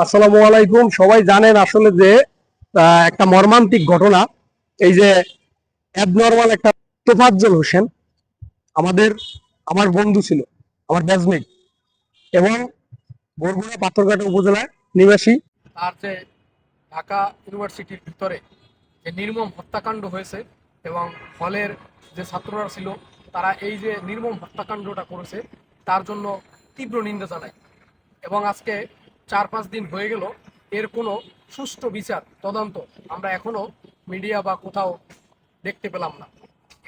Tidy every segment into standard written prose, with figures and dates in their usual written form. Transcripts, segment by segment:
আসসালামু আলাইকুম। সবাই জানেন আসলে যে একটা মর্মান্তিক ঘটনা, এই যে অ্যাবনর্মাল একটা তোফাজ্জল হোসেন আমাদের আমার বন্ধু ছিল, আমার ব্যাচমেট, এবং বরগুনা পাথরঘাটা উপজেলার নিবাসী। তার যে ঢাকা ইউনিভার্সিটির ভিতরে যে নির্মম হত্যাকাণ্ড হয়েছে এবং হলের যে ছাত্ররা ছিল তারা এই যে নির্মম হত্যাকাণ্ডটা করেছে তার জন্য তীব্র নিন্দা জানায়। এবং আজকে 4-5 দিন হয়ে গেল, এর কোনো সুষ্ঠু বিচার তদন্ত আমরা এখনো মিডিয়া বা কোথাও দেখতে পেলাম না।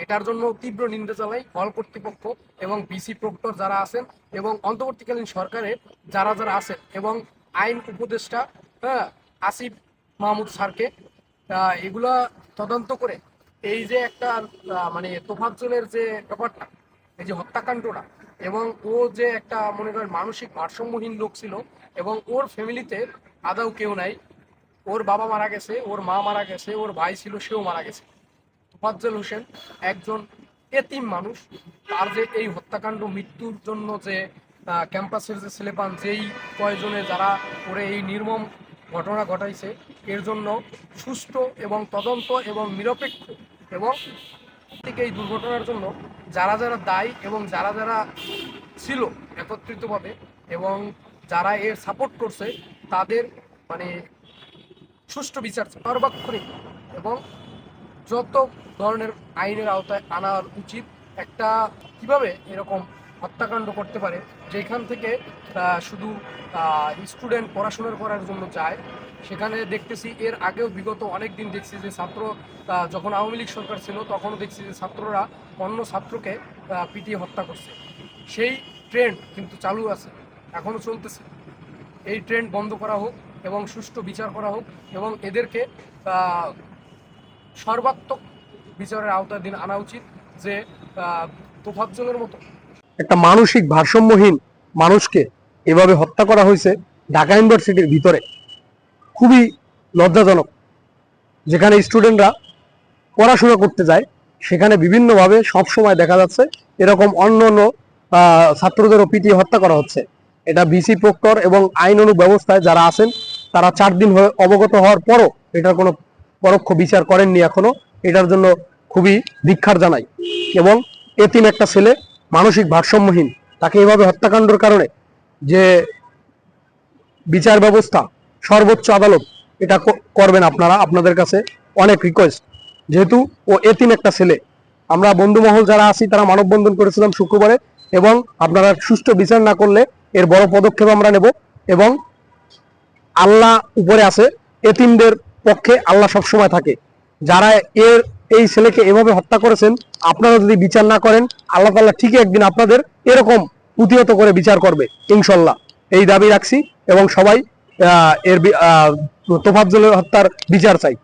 এটার জন্য তীব্র নিন্দা জানাই হল কর্তৃপক্ষ এবং বিসি প্রক্টর যারা আছেন এবং অন্তর্বর্তীকালীন সরকারে যারা যারা আছেন এবং আইন উপদেষ্টা, হ্যাঁ, আসিফ মাহমুদ স্যারকে এগুলা তদন্ত করে এই যে একটা মানে তোফাজ্জলের যে ব্যাপারটা, এই যে হত্যাকাণ্ডটা, এবং ও যে একটা মনে করেন মানসিক ভারসাম্যহীন লোক ছিল এবং ওর ফ্যামিলিতে আদাও কেউ নাই। ওর বাবা মারা গেছে, ওর মা মারা গেছে, ওর ভাই ছিল সেও মারা গেছে। তোফাজ্জল হোসেন একজন এতিম মানুষ। তার যে এই হত্যাকাণ্ড মৃত্যুর জন্য যে ক্যাম্পাসের যে ছেলেপান যেই কয়জনে যারা করে এই নির্মম ঘটনা ঘটাইছে, এর জন্য সুষ্ঠু এবং তদন্ত এবং নিরপেক্ষ এবং থেকে এই দুর্ঘটনার জন্য যারা যারা দায়ী এবং যারা যারা ছিল একত্রিতভাবে এবং যারা এর সাপোর্ট করছে তাদের মানে সুষ্ঠু বিচার সর্বাক্ষণিক এবং যত ধরনের আইনের আওতায় আনা উচিত। একটা কিভাবে এরকম হত্যাকাণ্ড করতে পারে যেখান থেকে শুধু স্টুডেন্ট পড়াশোনা করার জন্য যায়, সেখানে দেখতেছি এর আগেও বিগত অনেক দিন দেখছি যে ছাত্র যখন আওয়ামী লীগ সরকার ছিল তখনও দেখছি যে ছাত্ররা অন্য ছাত্রকে পিটিয়ে হত্যা করছে। সেই ট্রেন্ড কিন্তু চালু আছে, এখনও চলতেছে। এই ট্রেন্ড বন্ধ করা হোক এবং সুষ্ঠু বিচার করা হোক এবং এদেরকে সর্বাত্মক বিচারের আওতাধীন আনা উচিত। যে তোফাজ্জলের মতো একটা মানসিক ভারসাম্যহীন মানুষকে এভাবে হত্যা করা হয়েছে ঢাকা ইউনিভার্সিটির ভিতরে, খুবই লজ্জাজনক। যেখানে স্টুডেন্টরা পড়াশোনা করতে যায় সেখানে বিভিন্নভাবে সবসময় দেখা যাচ্ছে এরকম অন্য অন্য ছাত্রদেরও পিটিয়ে হত্যা করা হচ্ছে। এটা বিসি প্রক্টর এবং আইন ব্যবস্থায় যারা আছেন তারা 4 দিন হয়ে অবগত হওয়ার পরও এটার কোনো পরোক্ষ বিচার করেননি এখনো। এটার জন্য খুবই ধিক্কার জানাই। এবং এতিম একটা ছেলে, মানসিক ভারসাম্যহীন, তাকে এভাবে হত্যাকাণ্ডের কারণে যে বিচার ব্যবস্থা, সর্বোচ্চ আদালত এটা করবেন আপনারা। আপনাদের কাছে অনেক রিকোয়েস্ট, যেহেতু ও এতিম একটা ছেলে। আমরা বন্ধুমহল যারা আছি তারা মানববন্ধন করেছিলাম শুক্রবারে, এবং আপনারা সুষ্ঠু বিচার না করলে এর বড় পদক্ষেপ আমরা নেব। এবং আল্লাহ উপরে আছে, এতিমদের পক্ষে আল্লাহ সবসময় থাকে। যারা এই ছেলেকে এভাবে হত্যা করেছেন, আপনারা যদি বিচার না করেন, আল্লাহ তাআলা ঠিকই একদিন আপনাদের এরকম প্রতিহত করে বিচার করবে ইনশাল্লাহ। এই দাবি রাখছি এবং সবাই এর তোফাজ্জলের হত্যার বিচার চাই।